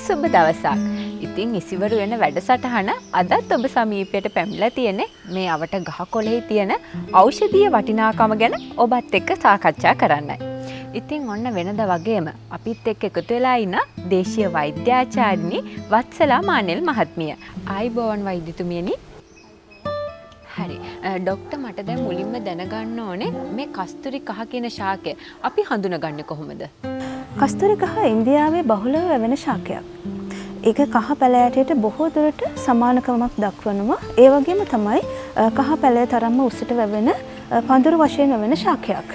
සුබ දවසක්. ඉතින් ඉසිවරු වෙන වැඩසටහන අදත් ඔබ සමීපයට පැමිණලා තියෙන්නේ මේ අවට ගහකොළේ තියෙන ඖෂධීය වටිනාකම ගැන ඔබත් එක්ක සාකච්ඡා කරන්නයි. ඉතින් ඔන්න වෙනද වගේම අපිත් එක්ක එකතු වෙලා ඉන්න දේශීය වෛද්‍යාචාර්යනි වත්සලා මානෙල් මහත්මිය. ආයිබෝවන් වෛද්‍යතුමියනි. හරි. ડોක්ටර් මට දැන් මුලින්ම දැනගන්න ඕනේ මේ කස්තුරි කහ කියන ශාකය අපි හඳුනගන්නේ කොහොමද? කස්තුරි කහ ඉන්දියාවේ බහුලව වැවෙන ශාකයක්. ඒක කහ පැලෑටයට බොහෝ දුරට සමානකමක් දක්වනවා. ඒ වගේම තමයි කහ පැලෑ තරම්ම උසට වැවෙන පඳුරු වශයෙන් වැවෙන ශාකයක්.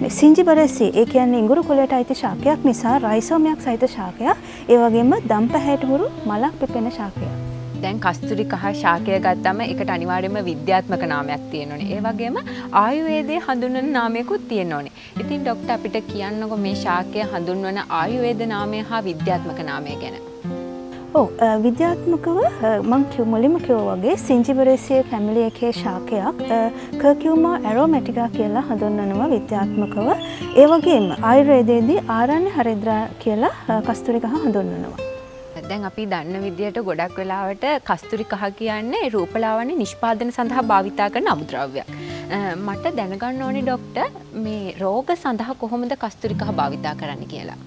මේ සිංජිබරෙසි ඒ කියන්නේ ඉඟුරු කුලයට අයිති ශාකයක් නිසා රයිසෝමයක් සහිත ශාකයක්. ඒ වගේම දම් පැහැයට හුරු මලක් පිපෙන ශාකයක්. දැන් කස්තුරි කහ ශාකය ගත්තම ඒකට අනිවාර්යයෙන්ම විද්‍යාත්මක නාමයක් තියෙන්න ඕනේ. ඒ වගේම ආයුර්වේදයේ හඳුන්වන නාමයකුත් තියෙන්න ඕනේ. ඉතින් ડોක්ටර් අපිට කියන්නකෝ මේ ශාකය හඳුන්වන ආයුර්වේද නාමය හා විද්‍යාත්මක නාමය ගැන. ඔව් විද්‍යාත්මකව මම මුලින්ම කිව්වා වගේ සිංජිබරේසිය ෆැමිලි එකේ ශාකයක් කර්කියුමා ඇරෝමැටිකා කියලා හඳුන්වනවා විද්‍යාත්මකව. ඒ වගේම ආයුර්වේදයේදී ආරණ්‍ය හරිද්‍රා කියලා කස්තුරි කහ හඳුන්වනවා. දැන් අපි දන්න විදියට ගොඩක් වෙලාවට කස්තුරි කහ කියන්නේ රූපලාවන්‍ය නිෂ්පාදන සඳහා භාවිතා කරන අමුද්‍රව්‍යයක්. මට දැනගන්න ඕනේ ડોක්ටර් මේ රෝග සඳහා කොහොමද කස්තුරි කහ භාවිතා කරන්න කියලා.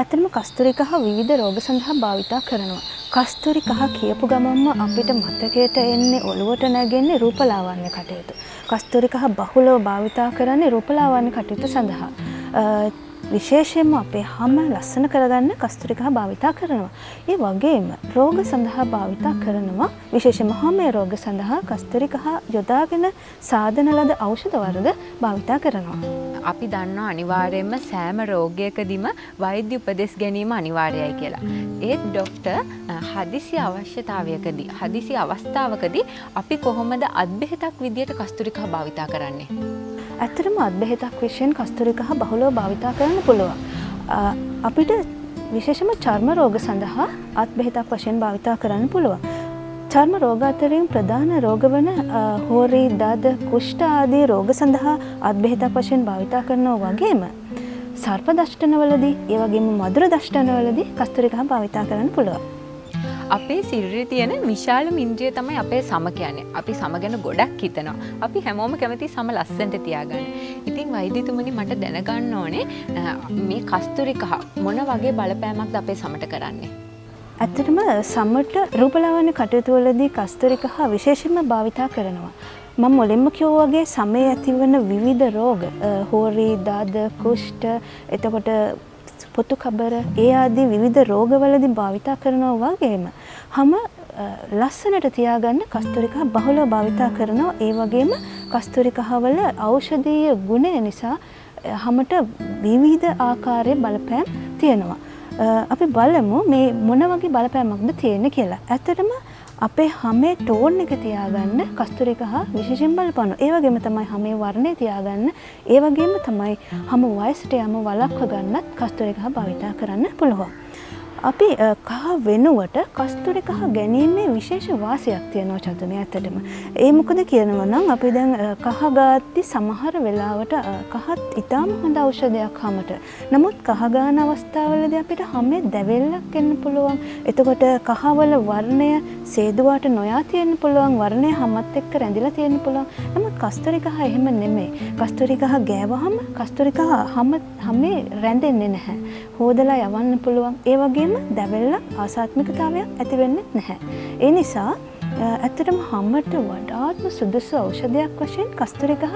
ඇත්තටම කස්තුරි කහ විවිධ රෝග සඳහා භාවිතා කරනවා. කස්තුරි කහ කියපු ගමන්ම අපිට මතකයට එන්නේ ඔළුවට නැගෙන්නේ රූපලාවන්‍ය කටයුතු. කස්තුරි කහ බහුලව භාවිතා කරන්නේ රූපලාවන්‍ය කටයුතු සඳහා. විශේෂයෙන්ම අපේ හම ලස්සන කරගන්න කස්තුරි කහ භාවිතා කරනවා. ඒ වගේම රෝග සඳහා භාවිතා කරනවා. විශේෂයෙන්ම හමේ රෝග සඳහා කස්තුරි කහ යොදාගෙන සාදන ලද ඖෂධ වර්ග භාවිතා කරනවා. අපි දන්නවා අනිවාර්යයෙන්ම සෑම රෝගයකදීම වෛද්‍ය උපදෙස් ගැනීම අනිවාර්යයි කියලා. ඒත් ડોක්ටර් හදිසි අවශ්‍යතාවයකදී හදිසි අවස්ථාවකදී අපි කොහොමද අත්බෙහෙතක් විදියට කස්තුරි කහ භාවිතා කරන්නේ? ඇත්තටම අත්බෙහෙතක් වශයෙන් කස්තුරි කහ බහුලව භාවිතා කරන්න පුළුවන්. අපිට විශේෂම චර්ම රෝග සඳහා අත්බෙහෙතක් වශයෙන් භාවිතා කරන්න පුළුවන්. චර්ම රෝග අතරින් ප්‍රධාන රෝග වන හෝරි, දද, කුෂ්ඨ ආදී රෝග සඳහා අත්බෙහෙතක් වශයෙන් භාවිතා කරනවා වගේම සර්ප දෂ්ටනවලදී, ඒ වගේම මధుර දෂ්ටනවලදී කස්තුරි කහ භාවිතා කරන්න පුළුවන්. අපේ සිරුරේ තියෙන විශාලම ඉන්ද්‍රිය තමයි අපේ සම කියන්නේ. අපි සම ගැන ගොඩක් හිතනවා. අපි හැමෝම කැමති සම ලස්සනට තියාගන්න. ඉතින් වෛද්‍යතුමනි මට දැනගන්න ඕනේ මේ කස්තුරි කහ මොන වගේ බලපෑමක්ද අපේ සමට කරන්නේ? ඇත්තටම සමට රූපලාවන්‍ය කටයුතු වලදී කස්තුරි කහ විශේෂයෙන්ම භාවිතා කරනවා. මම මුලින්ම කිව්වා වගේ සමේ ඇතිවන විවිධ රෝග හෝරි, දද, කුෂ්ඨ, එතකොට පොතු කබර ඒ ආදී විවිධ රෝගවලදී භාවිතා කරනවා වගේම හැම ලස්සනට තියාගන්න කස්තුරි කහ බහුලව භාවිතා කරනවා. ඒ වගේම කස්තුරි කහවල ඖෂධීය ගුණය නිසා හැමට විවිධ ආකාරයේ බලපෑම් තියෙනවා. අපි බලමු මේ මොන වගේ බලපෑමක්ද තියෙන්නේ කියලා. ඇත්තටම අපේ හැමේ ටෝන් එක තියාගන්න කස්තුරි කහ විශේෂයෙන් බලපානවා. ඒ වගේම තමයි හැමේ වර්ණය තියාගන්න. ඒ වගේම තමයි හැම වයසට යම වළක්ව ගන්නත් කස්තුරි කහ භාවිතා කරන්න පුළුවන්. අපි කහ වෙනුවට කස්තුරි කහ ගැනීමේ විශේෂ වාසියක් තියෙනවා චතුනේ ඇත්තටම. ඒ මොකද කියනවා නම් අපි දැන් කහ ගාද්දි සමහර වෙලාවට කහත් ඊටාම හොඳ ඖෂධයක් හැමට. නමුත් කහ ගන්න අවස්ථාවලදී අපිට හැමේ දැවෙල්ලක් එන්න පුළුවන්. එතකොට කහවල වර්ණය සේදුවාට නොයා තියෙන්න පුළුවන්. වර්ණය හැමත් එක්ක රැඳිලා තියෙන්න පුළුවන්. නමුත් කස්තුරි කහ එහෙම නෙමෙයි. කස්තුරි කහ ගෑවහම කස්තුරි කහ හැමේ රැඳෙන්නේ නැහැ. හොදලා යවන්න පුළුවන්. ඒ වගේ දැවෙල්ලක් ආසාත්මිකතාවයක් ඇති වෙන්නේ නැහැ. ඒ නිසා ඇත්තටම හැමට වඩාත්ම සුදුසු ඖෂධයක් වශයෙන් කස්තුරි කහ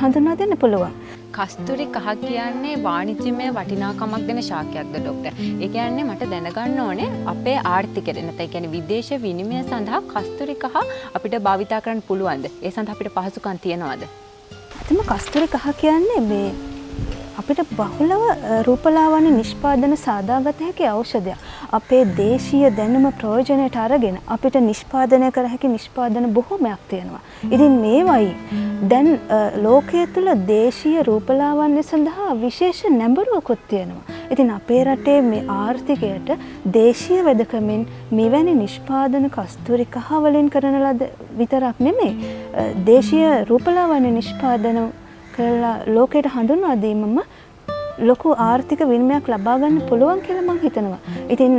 හඳුන්වා දෙන්න පුළුවන්. කස්තුරි කහ කියන්නේ වාණිජ්‍යමය වටිනාකමක් දෙන ශාකයක්ද ડોක්ටර්? ඒ කියන්නේ මට දැනගන්න ඕනේ අපේ ආර්ථිකයට නැත්නම් ඒ කියන්නේ විදේශ විනිමය සඳහා කස්තුරි කහ අපිට භාවිතා කරන්න පුළුවන්ද? ඒ සඳහා අපිට පහසුකම් තියනවද? ඇත්තම කස්තුරි කහ කියන්නේ මේ අපිට බහුලව රූපලාවන්‍ය නිෂ්පාදන සාදාගත හැකි ඖෂධයක්. අපේ දේශීය දැනුම ප්‍රයෝජනයට අරගෙන අපිට නිෂ්පාදනය කර හැකි නිෂ්පාදන බොහෝමයක් තියෙනවා. ඉතින් මේවයි දැන් ලෝකයේ තුල දේශීය රූපලාවන්‍ය සඳහා විශේෂ නැඹුරුවකුත් තියෙනවා. ඉතින් අපේ රටේ මේ ආර්ථිකයට දේශීය වෙදකමින් මෙවැනි නිෂ්පාදන කස්තුරි කහ වලින් කරන ලද විතරක් නෙමෙයි දේශීය රූපලාවන්‍ය නිෂ්පාදන කරලා ලෝකයට හඳුන්වා දීමම ලොකු ආර්ථික විනිමයක් ලබා ගන්න පුළුවන් කියලා මම හිතනවා. ඉතින්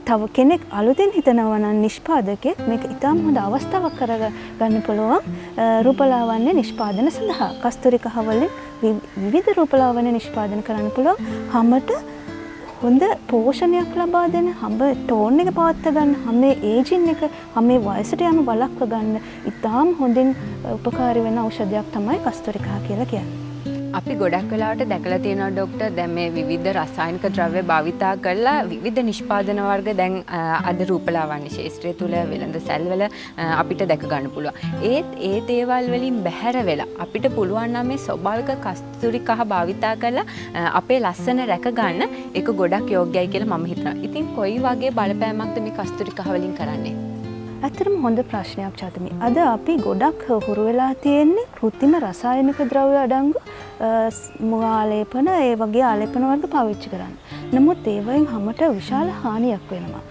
තව කෙනෙක් අලුතෙන් හිතනවා නම් නිෂ්පාදකයෙක් මේක ඉතාම හොඳ අවස්ථාවක් කරගන්න පුළුවන් රූපලාවන්‍ය නිෂ්පාදන සඳහා. කස්තුරිකහ වලින් විවිධ රූපලාවන්‍ය නිෂ්පාදන කරන්න පුළුවන්. හැමට හොඳ පෝෂණයක් ලබා දෙන, හැම ටෝන් එක පවත්වා ගන්න, හැම ඒජින් එක, හැම වයසට යෑම වළක්වා ගන්න ඉතාම හොඳින් උපකාරී වෙන ඖෂධයක් තමයි කස්තුරිකහ කියලා කියන්නේ. අපි ගොඩක් වෙලාවට දැකලා තියෙනවා ડોක්ටර් දැන් මේ විවිධ රසායනික ද්‍රව්‍ය භාවිතා කරලා විවිධ නිෂ්පාදන වර්ග දැන් අද රූපලාවන්‍ය ශාස්ත්‍රය තුල වෙළඳ සැල්වල අපිට දැක ගන්න පුළුවන්. ඒ දේවල් වලින් බැහැර වෙලා අපිට පුළුවන් නම් මේ ස්වභාවික කස්තුරිකහ භාවිතා කරලා අපේ ලස්සන රැක ගන්න ඒක ගොඩක් යෝග්‍යයි කියලා මම හිතනවා. ඉතින් කොයි වගේ බලපෑමක්ද මේ කස්තුරිකහ වලින් කරන්නේ? ඇත්තටම හොඳ ප්‍රශ්නයක් චාතුමි. අද අපි ගොඩක් හුරු වෙලා තියෙන්නේ කෘත්‍රිම රසායනික ද්‍රව්‍ය අඩංගු මුවාලේපන ඒ වගේ ආලේපන වර්ග පාවිච්චි කරන්න. නමුත් ඒවයින් හැමට විශාල හානියක් වෙනවා.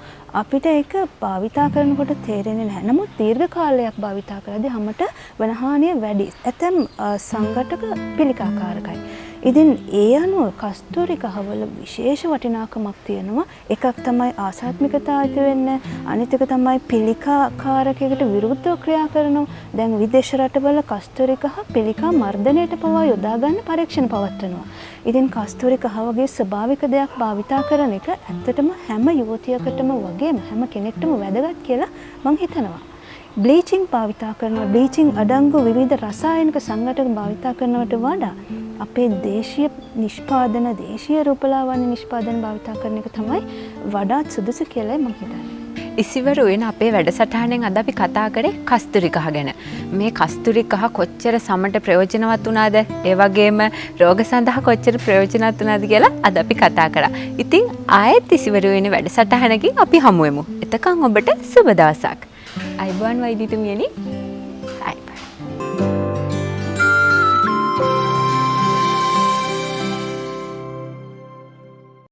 අපිට ඒක භාවිතා කරනකොට තේරෙන්නේ නැහැ. නමුත් දීර්ඝ කාලයක් භාවිතා කරද්දී හැමට වෙන හානිය වැඩි. ඇතැම් සංඝටක පිළිකාකාරකයි. ඉතින් ඒ අනුව කස්තුරිකහවල විශේෂ වටිනාකමක් තියෙනවා. එකක් තමයි ආසාත්මිකතාව ඇති වෙන්නේ. අනිත් එක තමයි පිළිකාකාරකයකට විරුද්ධව ක්‍රියා කරනවා. දැන් විදේශ රටවල කස්තුරිකහ පිළිකා මර්ධනයට පවා යොදා ගන්න පරීක්ෂණ පවත්වනවා. ඉතින් කස්තුරිකහ වගේ ස්වභාවික දෙයක් භාවිතා කරන එක ඇත්තටම හැම යුවතියකටම වගේම හැම කෙනෙක්ටම වැදගත් කියලා මම හිතනවා. බ්ලීචිං භාවිතා කරනවා, බ්ලීචිං අඩංගු විවිධ රසායනික සංඝටක භාවිතා කරනවට වඩා අපේ දේශීය නිෂ්පාදන, දේශීය රූපලාවන්‍ය නිෂ්පාදන භාවිතා කරන එක තමයි වඩාත් සුදුසු කියලා මම හිතන්නේ. ඉසිවරු වෙන අපේ වැඩසටහනෙන් අද අපි කතා කරේ කස්තුරිකහ ගැන. මේ කස්තුරිකහ කොච්චර සමට ප්‍රයෝජනවත් වුණාද? ඒ වගේම රෝග සඳහා කොච්චර ප්‍රයෝජනවත් වුණාද කියලා අද අපි කතා කරා. ඉතින් ආයෙත් ඉසිවරු වෙන වැඩසටහනකින් අපි හමු වෙමු. එතකන් ඔබට සුබ දවසක්. අයිබෝන් වෛද්‍යතුමියනි.